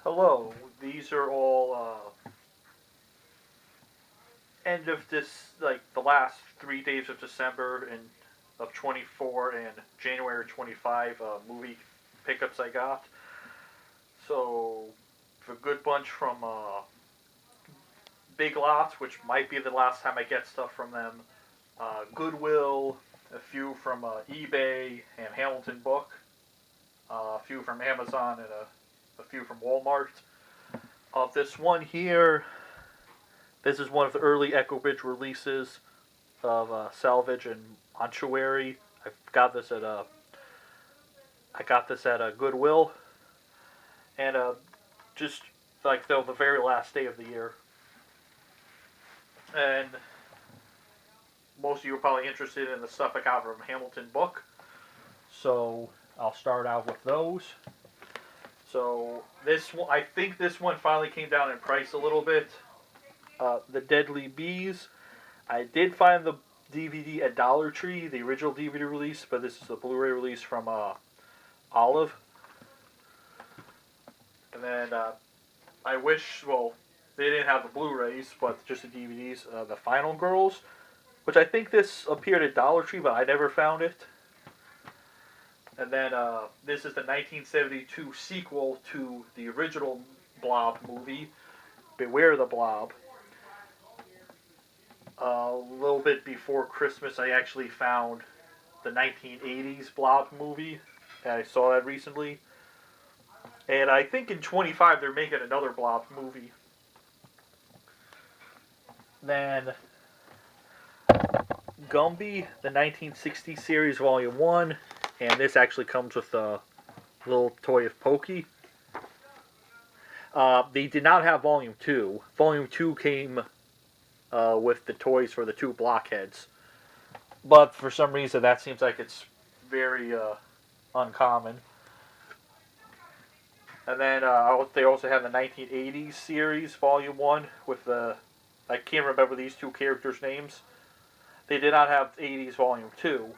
Hello, these are all end of this, like the last 3 days of December and of 24 and January 25 movie pickups I got. So, a good bunch from Big Lots, which might be the last time I get stuff from them. Goodwill, a few from eBay and Hamilton Book, a few from Amazon, and a few from Walmart. This one here, this is one of the early Echo Bridge releases of salvage and Montuary. I got this at a Goodwill, and just like the very last day of the year. And most of you are probably interested in the stuff I got from Hamilton Book, so I'll start out with those. So this one, I think this one finally came down in price a little bit. The Deadly Bees. I did find the DVD at Dollar Tree, the original DVD release, but this is the Blu-ray release from Olive. And then I wish, well, they didn't have the Blu-rays, but just the DVDs. The Final Girls, which I think this appeared at Dollar Tree, but I never found it. And then this is the 1972 sequel to the original Blob movie, Beware the Blob. A little bit before Christmas, I actually found the 1980s Blob movie, and I saw that recently. And I think in 25 they're making another Blob movie. Then Gumby, the 1960 series, Volume 1, and this actually comes with a little toy of Pokey. They did not have Volume 2. Volume 2 came with the toys for the two blockheads. But for some reason, that seems like it's very uncommon. And then they also have the 1980s series, Volume 1, with the... I can't remember these two characters' names. They did not have 80s Volume 2.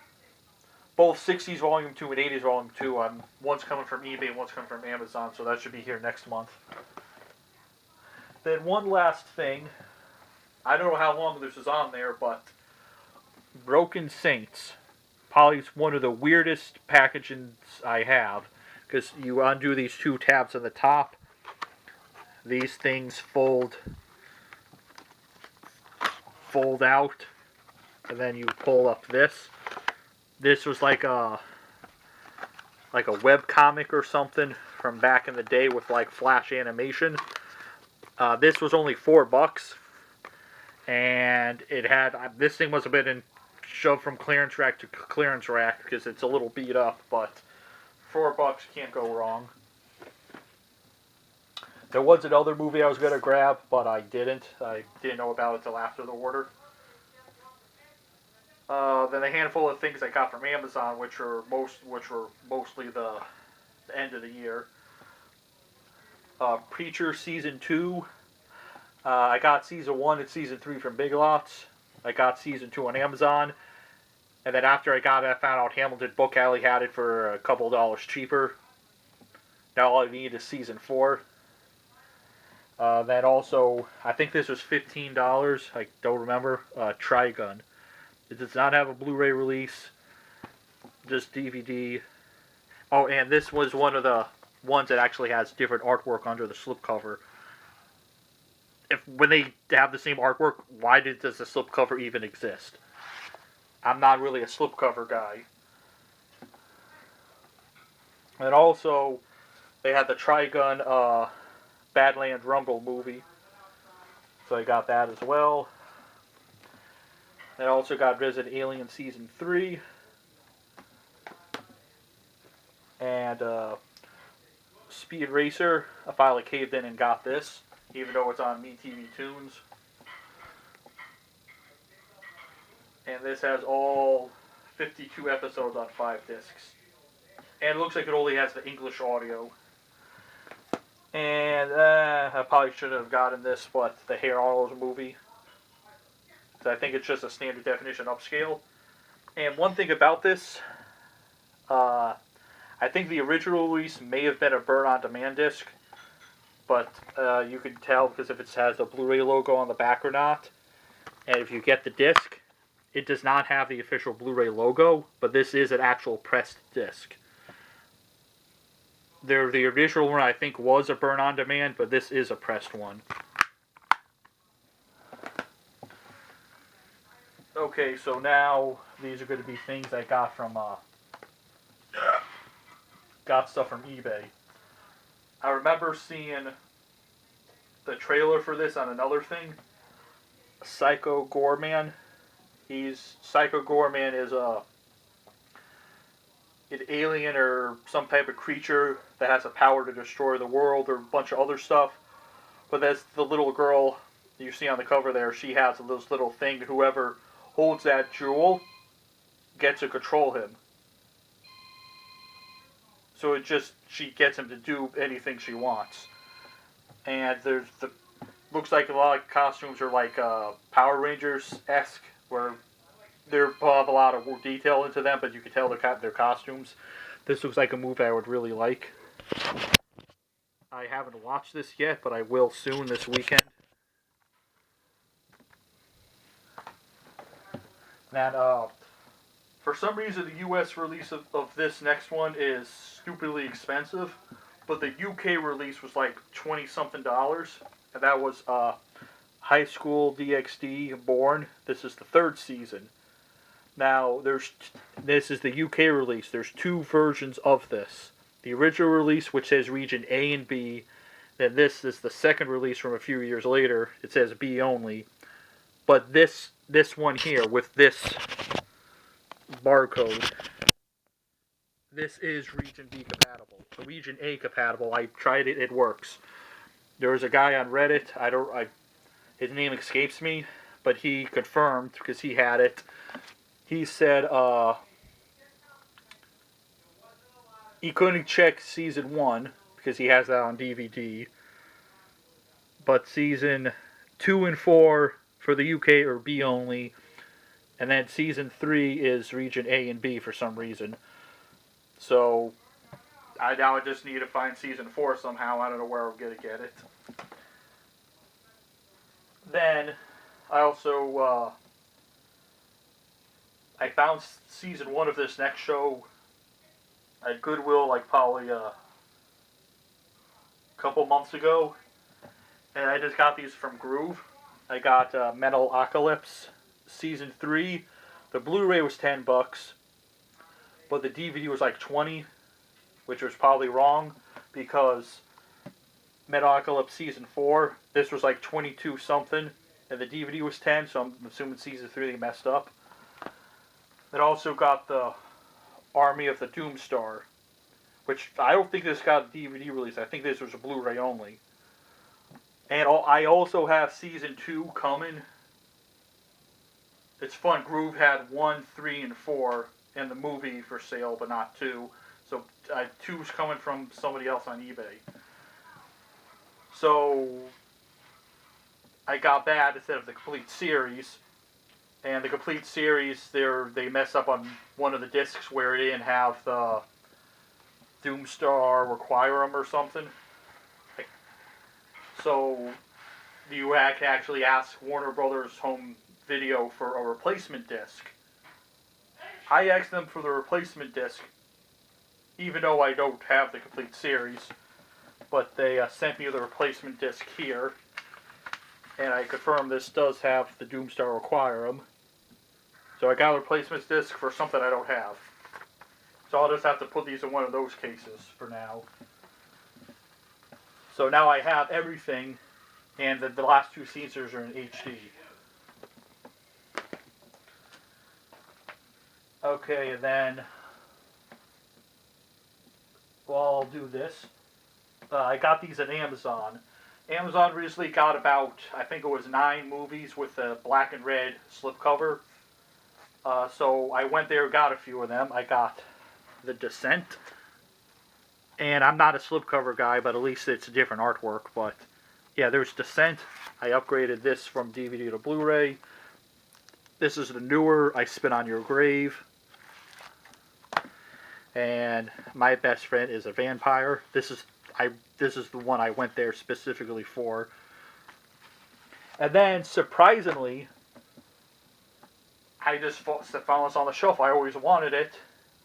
Both 60s Volume 2 and 80s Volume 2, one's coming from eBay and one's coming from Amazon, so that should be here next month. Then one last thing. I don't know how long this is on there, but Broken Saints. Probably one of the weirdest packagings I have, because you undo these two tabs on the top. These things fold out, and then you pull up this. This was like a web comic or something from back in the day with like flash animation. This was only $4, and it had, this thing must have been shoved from clearance rack to clearance rack because it's a little beat up, but $4 can't go wrong. There was another movie I was going to grab, but I didn't. I didn't know about it till after the order. Then a handful of things I got from Amazon, which were mostly the end of the year. Preacher Season 2. I got Season 1 and Season 3 from Big Lots. I got Season 2 on Amazon. And then after I got it, I found out Hamilton Book Alley had it for a couple dollars cheaper. Now all I need is Season 4. Then also, I think this was $15. I don't remember. Trigun. It does not have a Blu-ray release. Just DVD. Oh, and this was one of the ones that actually has different artwork under the slipcover. When they have the same artwork, why does the slipcover even exist? I'm not really a slipcover guy. And also, they had the Trigun Badland Rumble movie. So I got that as well. I also got Resident Alien Season 3. And Speed Racer. I finally caved in and got this, even though it's on MeTV Tunes. And this has all 52 episodes on 5 discs. And it looks like it only has the English audio. And I probably shouldn't have gotten this, but the Hey Arnold's movie. So I think it's just a standard definition upscale. And one thing about this, I think the original release may have been a burn-on-demand disc. but you can tell because if it has the Blu-ray logo on the back or not. And if you get the disc, it does not have the official Blu-ray logo, but this is an actual pressed disc. The original one I think was a burn on demand, but this is a pressed one. Okay, so now these are going to be things I got from got stuff from eBay. I remember seeing the trailer for this on another thing. Psycho Goreman. Psycho Goreman is an alien or some type of creature that has a power to destroy the world or a bunch of other stuff. But that's the little girl you see on the cover there. She has this little thing. Whoever holds that jewel gets to control him. So she gets him to do anything she wants. And looks like a lot of costumes are like Power Rangers-esque, where they have a lot of detail into them, but you can tell their costumes. This looks like a movie I would really like. I haven't watched this yet, but I will soon this weekend. And for some reason, the U.S. release of this next one is stupidly expensive, but the UK release was like $20-something, and that was High School DxD Born. This is the 3rd season. Now, this is the UK release. There's 2 versions of this. The original release, which says Region A and B. Then this is the 2nd release from a few years later. It says B only. But this one here, with this barcode, this is Region B compatible. So Region A compatible. I tried it. It works. There was a guy on Reddit. His name escapes me, but he confirmed because he had it. He said he couldn't check season 1 because he has that on DVD. But season 2 and 4 for the UK are B only. And then season 3 is region A and B for some reason. So I now just need to find season 4 somehow. I don't know where I'm going to get it. Then I also I found season 1 of this next show at Goodwill like probably a couple months ago. And I just got these from Groove. I got Metaloc season 3. The Blu-ray was $10, but the DVD was like $20, which was probably wrong because Metaloc season 4, this was like 22 something, and the DVD was 10, so I'm assuming season 3 they messed up. Then also got the Army of the Doomstar, which I don't think this got a DVD release. I think this was a Blu-ray only. And I also have season 2 coming. It's fun. Groove had 1, 3, and 4 in the movie for sale, but not 2. So 2's coming from somebody else on eBay. So I got that instead of the complete series. And the complete series, they messed up on one of the discs where it didn't have the Doomstar Requirem or something. So you actually ask Warner Brothers Home Video for a replacement disc. I asked them for the replacement disc, even though I don't have the complete series. But they sent me the replacement disc here. And I confirmed this does have the Doomstar Requirem. So I got a replacement disc for something I don't have. So I'll just have to put these in one of those cases for now. So now I have everything, and the last 2 Caesars are in HD. Okay, and then I'll do this. I got these at Amazon. Amazon recently got about, I think it was 9 movies with a black and red slipcover. So I went there and got a few of them. I got The Descent. And I'm not a slipcover guy, but at least it's a different artwork. But yeah, there's Descent. I upgraded this from DVD to Blu-ray. This is the newer I Spit on Your Grave. And My Best Friend is a Vampire. this is the one I went there specifically for. And then, surprisingly, I just found this on the shelf. I always wanted it.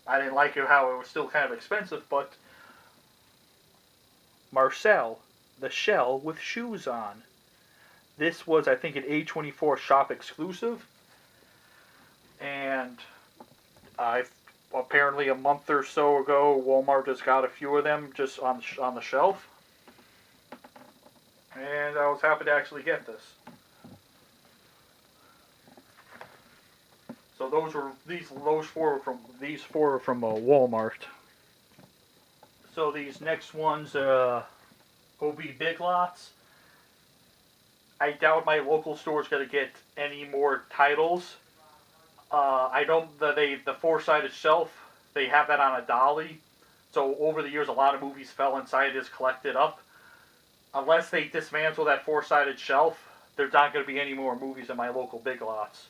I didn't like it how it was still kind of expensive, but Marcel, the shell with shoes on. This was, I think, an A24 shop exclusive. And apparently a month or so ago, Walmart just got a few of them just on the shelf. And I was happy to actually get this. So those four were from Walmart. So these next ones will be Big Lots. I doubt my local store is going to get any more titles. I know the four-sided shelf, they have that on a dolly. So over the years, a lot of movies fell inside this collected up. Unless they dismantle that four-sided shelf, there's not going to be any more movies in my local Big Lots.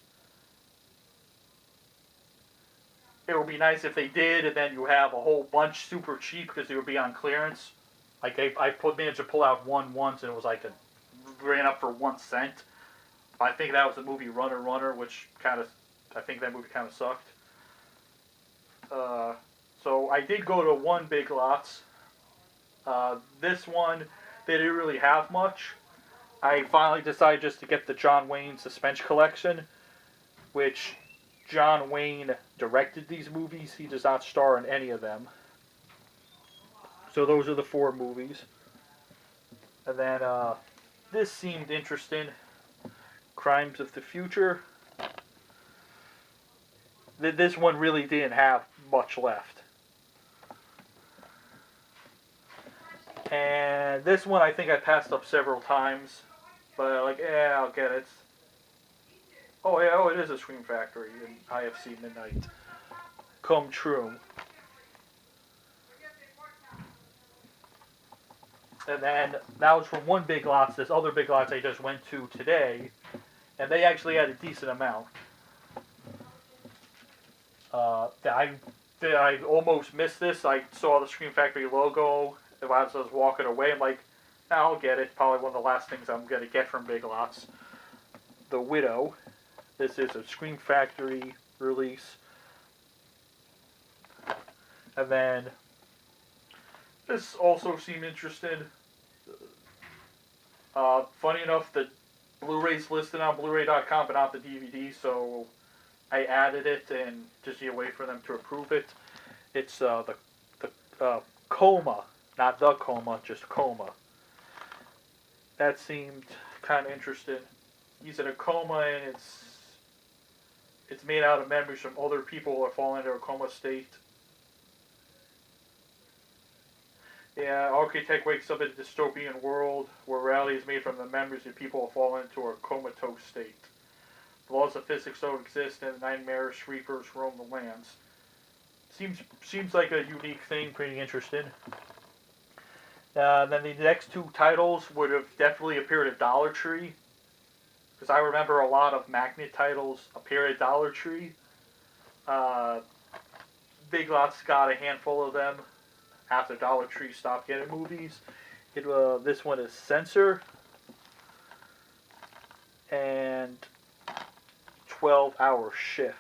It would be nice if they did, and then you have a whole bunch super cheap because they would be on clearance. Like I managed to pull out one once, and it was like ran up for 1 cent. I think that was the movie Runner, which I think that movie kind of sucked. So I did go to one Big Lots. This one, they didn't really have much. I finally decided just to get the John Wayne Suspense Collection, which John Wayne directed these movies. He does not star in any of them. So those are the 4 movies. And then this seemed interesting. Crimes of the Future. This one really didn't have much left. And this one I think I passed up several times. But I'll get it. Oh, yeah, it is a Scream Factory in IFC Midnight. Come true. And then, that was from one Big Lots. This other Big Lots I just went to today. And they actually had a decent amount. I almost missed this. I saw the Scream Factory logo as I was walking away. I'm like, I'll get it. Probably one of the last things I'm going to get from Big Lots. The Widow. This is a Scream Factory release. And then, this also seemed interesting. Funny enough, the Blu-ray's listed on Blu-ray.com, but not the DVD, so I added it and just need to wait for them to approve it. It's the Coma, not the Coma, just Coma. That seemed kind of interesting. He's in a coma, and it's made out of memories from other people who have fallen into a coma state. Yeah, architect wakes up in a dystopian world where reality is made from the memories of people who have fallen into a comatose state. The laws of physics don't exist, and nightmarish reapers roam the lands. Seems like a unique thing, pretty interesting. Then the next 2 titles would have definitely appeared at Dollar Tree. Because I remember a lot of Magnet titles appear at Dollar Tree. Big Lots got a handful of them after Dollar Tree stopped getting movies. This one is Censor. And 12-Hour Shift.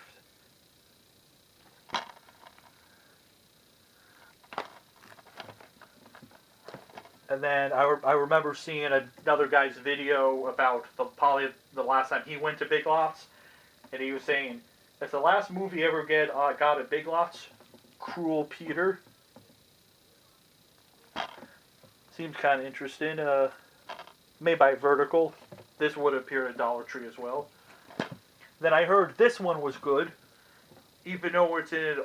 And then I remember seeing another guy's video about probably the last time he went to Big Lots, and he was saying, "That's the last movie I ever got at Big Lots, Cruel Peter." Seems kind of interesting. Made by Vertical. This would appear at Dollar Tree as well. Then I heard this one was good, even though it's in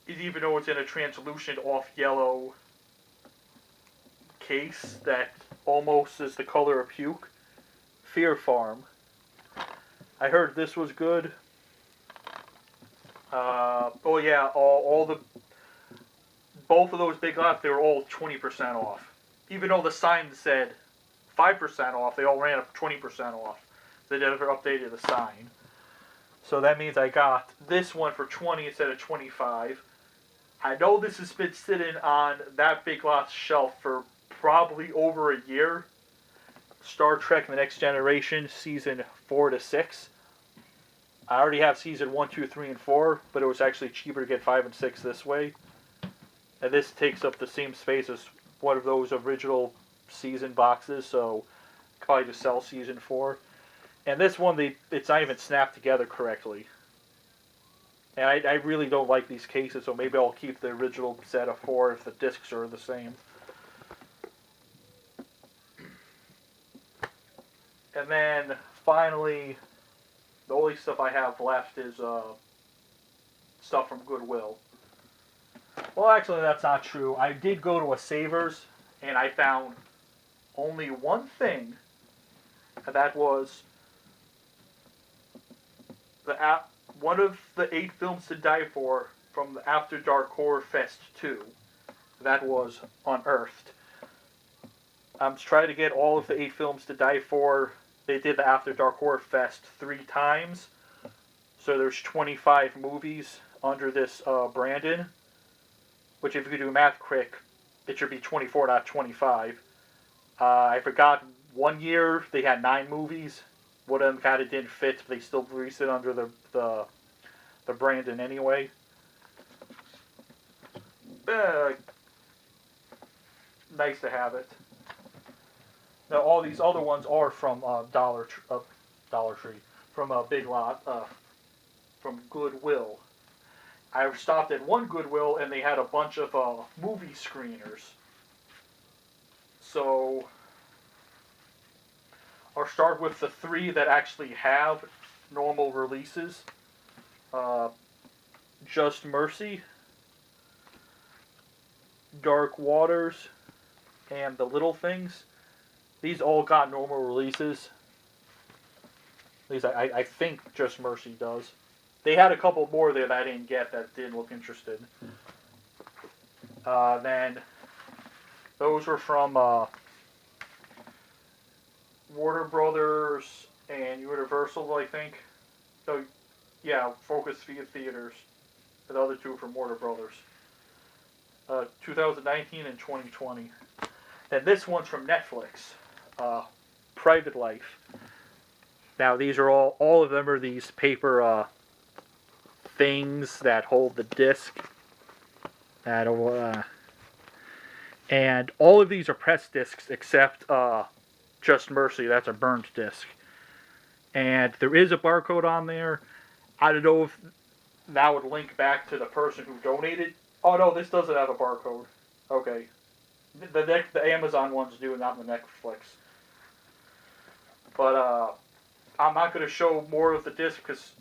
a translucent off yellow case that almost is the color of puke. Fear Farm. I heard this was good. Oh yeah, both of those Big Lots, they were all 20% off. Even though the sign said 5% off, they all ran up 20% off. They never updated the sign. So that means I got this one for 20 instead of 25. I know this has been sitting on that Big Lots shelf for probably over a year. Star Trek: The Next Generation, season 4 to 6. I already have season 1, 2, 3, and 4, but it was actually cheaper to get 5 and 6 this way. And this takes up the same space as one of those original season boxes, so probably just sell season 4. And this one, it's not even snapped together correctly. And I really don't like these cases, so maybe I'll keep the original set of 4 if the discs are the same. And then, finally, the only stuff I have left is stuff from Goodwill. Well, actually, that's not true. I did go to a Savers, and I found only one thing, and that was one of the 8 films to die for from the After Dark Horror Fest 2. That was Unearthed. I'm trying to get all of the 8 films to die for. They did the After Dark Horror Fest 3 times. So there's 25 movies under this Brandon. Which, if you do math quick, it should be 24, not 25. I forgot, one year they had 9 movies. One of them kind of didn't fit, but they still released it under the Brandon anyway. Nice to have it. Now, all these other ones are from Dollar Tree, from Big Lot, from Goodwill. I stopped at one Goodwill and they had a bunch of movie screeners. So I'll start with the 3 that actually have normal releases. Just Mercy, Dark Waters, and The Little Things. These all got normal releases. At least I think Just Mercy does. They had a couple more there that I didn't get that did look interested. Then those were from Warner Brothers and Universal, I think. So, yeah, Focus Theaters. The other 2 from Warner Brothers. 2019 and 2020. And this one's from Netflix. Private Life. Now, these are all of them are these paper things that hold the disc. And all of these are pressed discs except Just Mercy. That's a burned disc. And there is a barcode on there. I don't know if that would link back to the person who donated. Oh no, this doesn't have a barcode. Okay. The Amazon ones do, not the Netflix. But I'm not going to show more of the disc because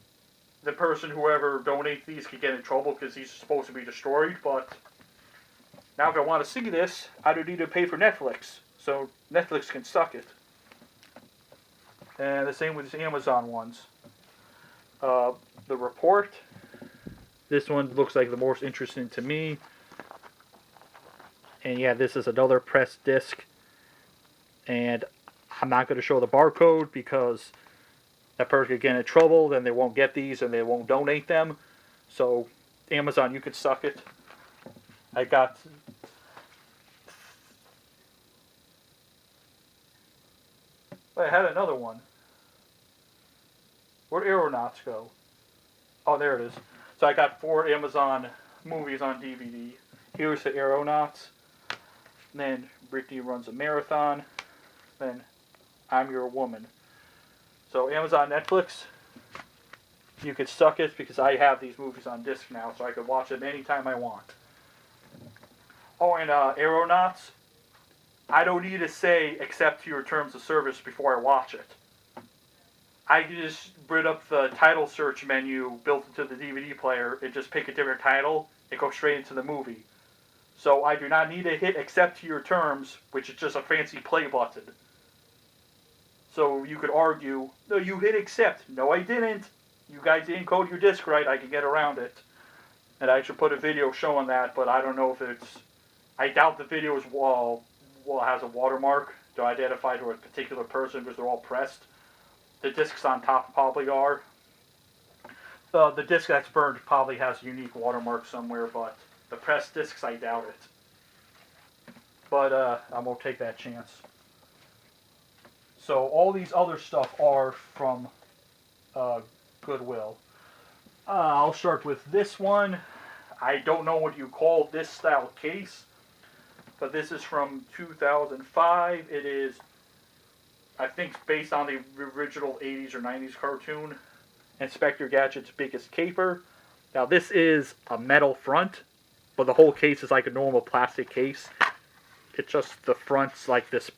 the person, whoever donates these, could get in trouble because these are supposed to be destroyed. But now if I want to see this, I don't need to pay for Netflix. So Netflix can suck it. And the same with the Amazon ones. The Report. This one looks like the most interesting to me. And yeah, this is another pressed disc. And I'm not going to show the barcode because that person could get in trouble. Then they won't get these and they won't donate them. So Amazon, you could suck it. I had another one. Where'd Aeronauts go? Oh, there it is. So I got 4 Amazon movies on DVD. Here's the Aeronauts. Then Brittany Runs a Marathon. Then I'm Your Woman. So Amazon, Netflix, you could suck it because I have these movies on disc now, so I could watch them anytime I want. Oh, and Aeronauts, I don't need to say accept to your terms of service before I watch it. I can just bring up the title search menu built into the DVD player and just pick a different title and go straight into the movie. So I do not need to hit accept to your terms, which is just a fancy play button. So you could argue, no, you hit accept. No, I didn't. You guys didn't code your disc right. I can get around it. And I should put a video showing that, but I don't know if it's... I doubt the video is, has a watermark to identify to a particular person because they're all pressed. The discs on top probably are. The disc that's burned probably has a unique watermark somewhere, but The press discs, I doubt it. But I'm going to take that chance. So all these other stuff are from Goodwill. I'll start with this one. I don't know what you call this style case, but this is from 2005. It is, I think, based on the original 80s or 90s cartoon, Inspector Gadget's Biggest Caper. Now this is a metal front, but the whole case is like a normal plastic case. It's just the front's like this,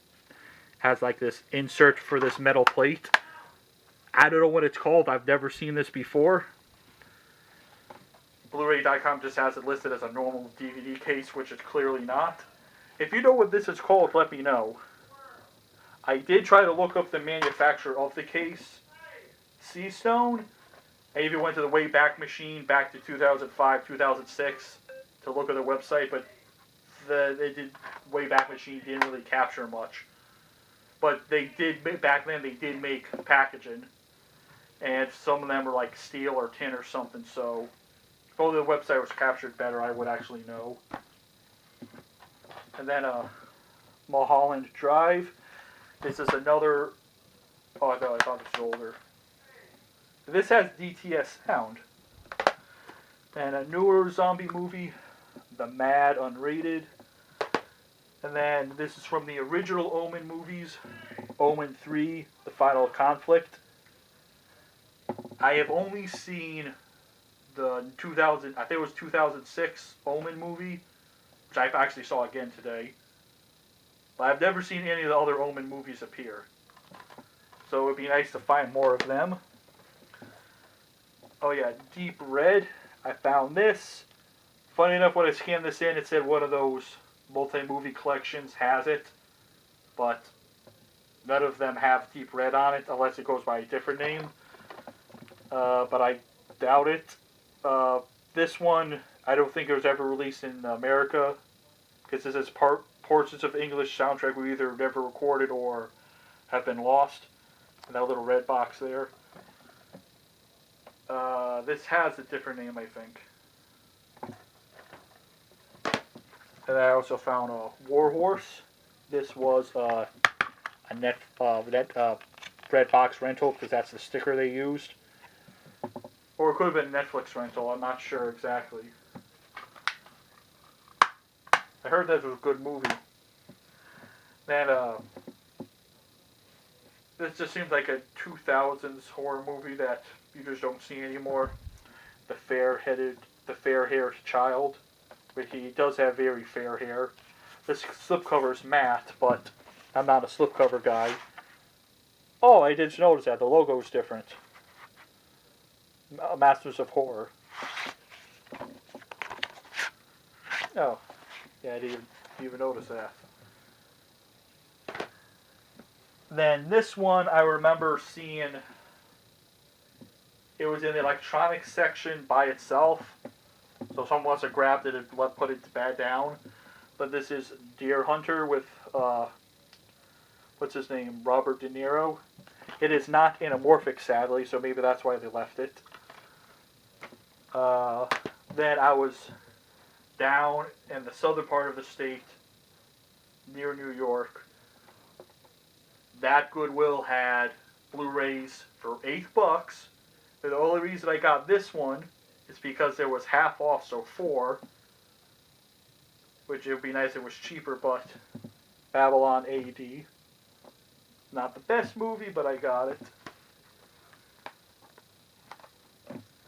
has like this insert for this metal plate. I don't know what it's called. I've never seen this before. Blu-ray.com just has it listed as a normal DVD case, which it's clearly not. If you know what this is called, let me know. I did try to look up the manufacturer of the case, Seastone. I even went to the Wayback Machine back to 2005, 2006 to look at their website, but Wayback Machine didn't really capture much. But they did, back then they did make packaging, and some of them were like steel or tin or something, so if only the website was captured better, I would actually know. And then Mulholland Drive. This is another, oh I thought this was older. This has DTS sound. And a newer zombie movie, The Mad Unrated. And then this is from the original Omen movies, Omen 3, The Final Conflict. I have only seen the 2000, I think it was 2006 Omen movie, which I actually saw again today. But I've never seen any of the other Omen movies appear. So it would be nice to find more of them. Oh yeah, Deep Red. I found this. Funny enough, when I scanned this in, it said one of those multi-movie collections has it. But none of them have Deep Red on it, unless it goes by a different name. But I doubt it. This one, I don't think it was ever released in America, because this is portions of English soundtrack we either never recorded or have been lost. And that little red box there. This has a different name, I think. And I also found a Warhorse. This was a red box rental, because that's the sticker they used. Or it could have been Netflix rental, I'm not sure exactly. I heard that was a good movie. Then, this just seems like a 2000s horror movie that you just don't see anymore. The fair-haired child. But he does have very fair hair. This slipcover is matte, but I'm not a slipcover guy. Oh, I did notice that. The logo is different. Masters of Horror. Oh. Yeah, I didn't even notice that. Then this one, I remember seeing, it was in the electronics section by itself. So someone must have grabbed it and put it back down. But this is Deer Hunter with, what's his name, Robert De Niro. It is not anamorphic, sadly, so maybe that's why they left it. Then I was down in the southern part of the state, near New York. That Goodwill had Blu-rays for $8. And the only reason I got this one is because there was half off, so 4. Which it would be nice if it was cheaper, but Babylon AD. Not the best movie, but I got it.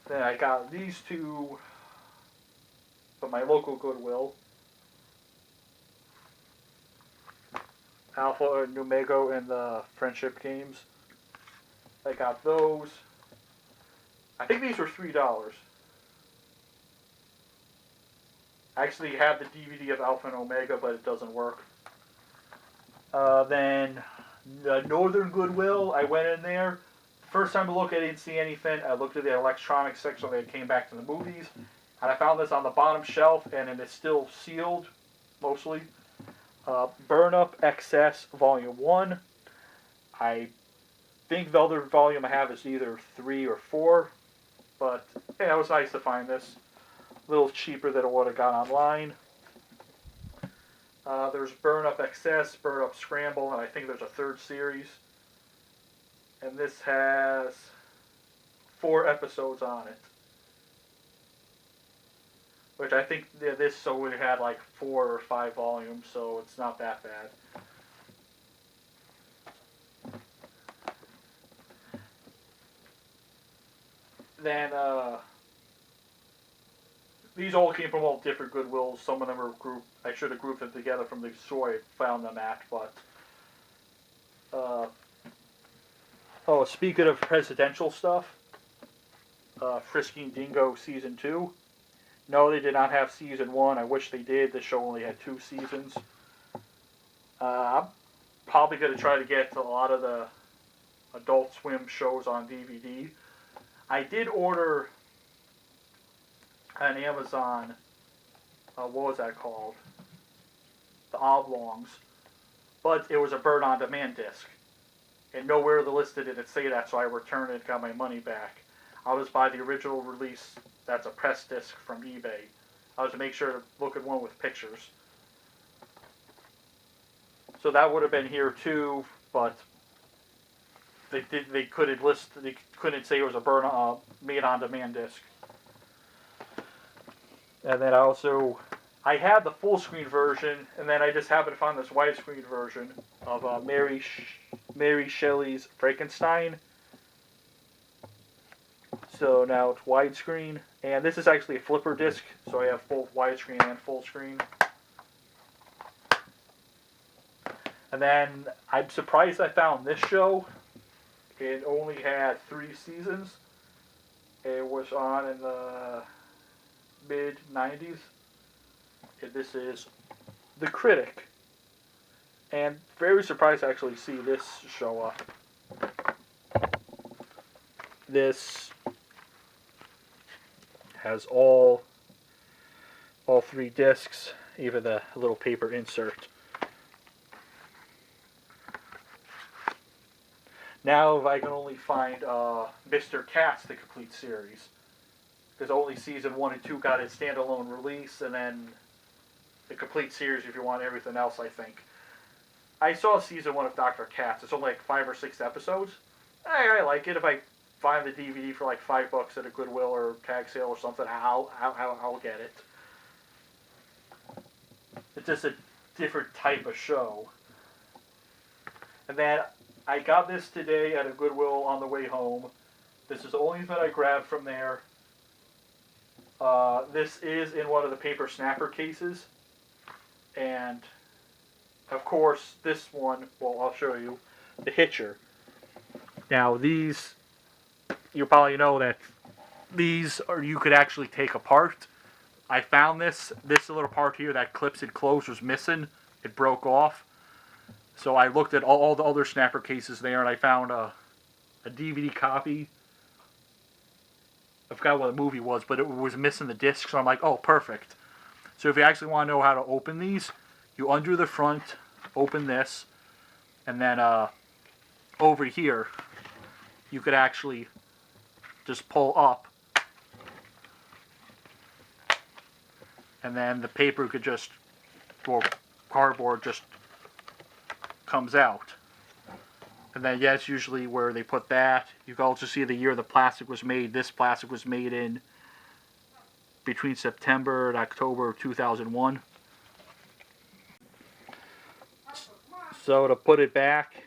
Then I got these two from my local Goodwill. Alpha and Numego and the Friendship Games. I got those. I think these were $3. I actually have the DVD of Alpha and Omega, but it doesn't work. Then the Northern Goodwill, I went in there. First time I looked, I didn't see anything. I looked at the electronics section when I came back to the movies. And I found this on the bottom shelf, and it's still sealed, mostly. Burn Up XS Volume 1. I think the other volume I have is either 3 or 4. But, yeah, it was nice to find this. A little cheaper than what I got online. There's Burn Up Excess, Burn Up Scramble, and I think there's a third series. And this has 4 episodes on it. Which I think this so it had like 4 or 5 volumes, so it's not that bad. Then these all came from all different Goodwills. Some of them are grouped. I should have grouped them together from the store I found them at, but oh, speaking of presidential stuff, Frisking Dingo Season 2. No, they did not have Season 1. I wish they did. The show only had 2 seasons. I'm probably going to try to get to a lot of the Adult Swim shows on DVD. I did order on Amazon, what was that called? The Oblongs. But it was a burn-on-demand disc. And nowhere listed did it say that, so I returned it and got my money back. I'll just buy the original release. That's a press disc from eBay. I was to make sure to look at one with pictures. So that would have been here too, but they couldn't list. They couldn't say it was a made on demand disc. And then I had the full screen version, and then I just happened to find this widescreen version of Mary Shelley's Frankenstein. So now it's widescreen, and this is actually a flipper disc, so I have both widescreen and full screen. And then I'm surprised I found this show. It only had 3 seasons. It was on in the mid-90s. And this is The Critic. And very surprised to actually see this show up. This has all 3 discs, even the little paper insert. Now if I can only find Mr. Katz, the complete series. Because only season 1 and 2 got its standalone release, and then the complete series if you want everything else, I think. I saw season 1 of Dr. Katz. It's only like 5 or 6 episodes. I like it. If I find the DVD for like $5 at a Goodwill or tag sale or something, I'll get it. It's just a different type of show. And then I got this today at a Goodwill on the way home. This is the only thing I grabbed from there. This is in one of the paper snapper cases. And, of course, this one, well, I'll show you, the Hitcher. Now, these, you probably know that these you could actually take apart. I found this little part here that clips it closed was missing. It broke off. So I looked at all the other snapper cases there, and I found a DVD copy. I forgot what the movie was, but it was missing the disc, so I'm like, oh, perfect. So if you actually want to know how to open these, you undo the front, open this, and then over here, you could actually just pull up, and then the paper could just, or cardboard just comes out. And then, yeah, it's usually where they put that. You can also see the year the plastic was made. This plastic was made in between September and October of 2001. So to put it back,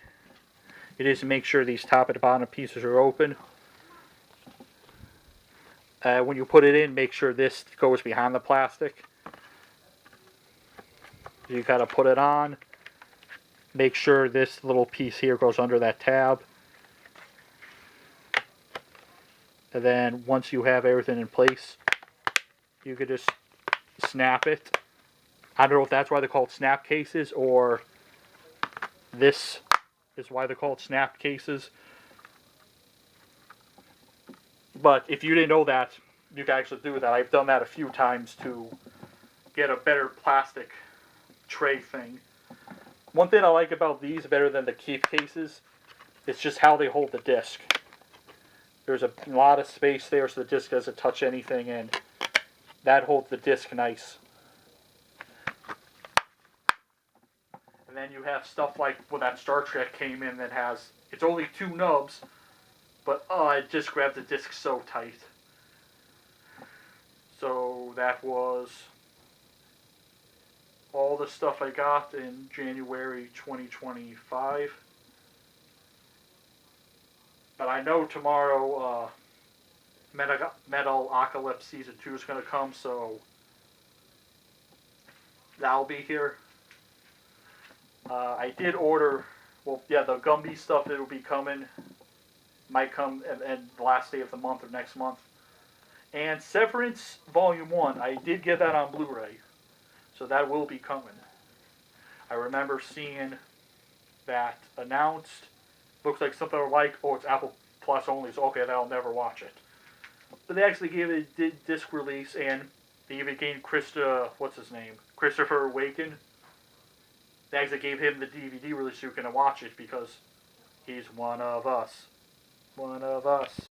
it is to make sure these top and bottom pieces are open. When you put it in, make sure this goes behind the plastic. You gotta put it on. Make sure this little piece here goes under that tab. And then once you have everything in place, you could just snap it. I don't know if that's why they're called snap cases, or this is why they're called snap cases. But if you didn't know that, you can actually do that. I've done that a few times to get a better plastic tray thing. One thing I like about these better than the keep cases, it's just how they hold the disc. There's a lot of space there so the disc doesn't touch anything, and that holds the disc nice. And then you have stuff like when that Star Trek came in that has, it's only 2 nubs, but it just grabbed the disc so tight. So that was all the stuff I got in January 2025. But I know tomorrow Metaloc Season 2 is going to come, so that'll be here. I did order, well, yeah, the Gumby stuff that will be coming, might come in the last day of the month or next month. And Severance Volume 1, I did get that on Blu-ray, so that will be coming. I remember seeing that announced. Looks like something like, oh, it's Apple Plus only, so okay, then I'll never watch it. But they actually gave it a disc release, and they even gave Christopher Waken. They actually gave him the DVD release so you can watch it because he's one of us. One of us.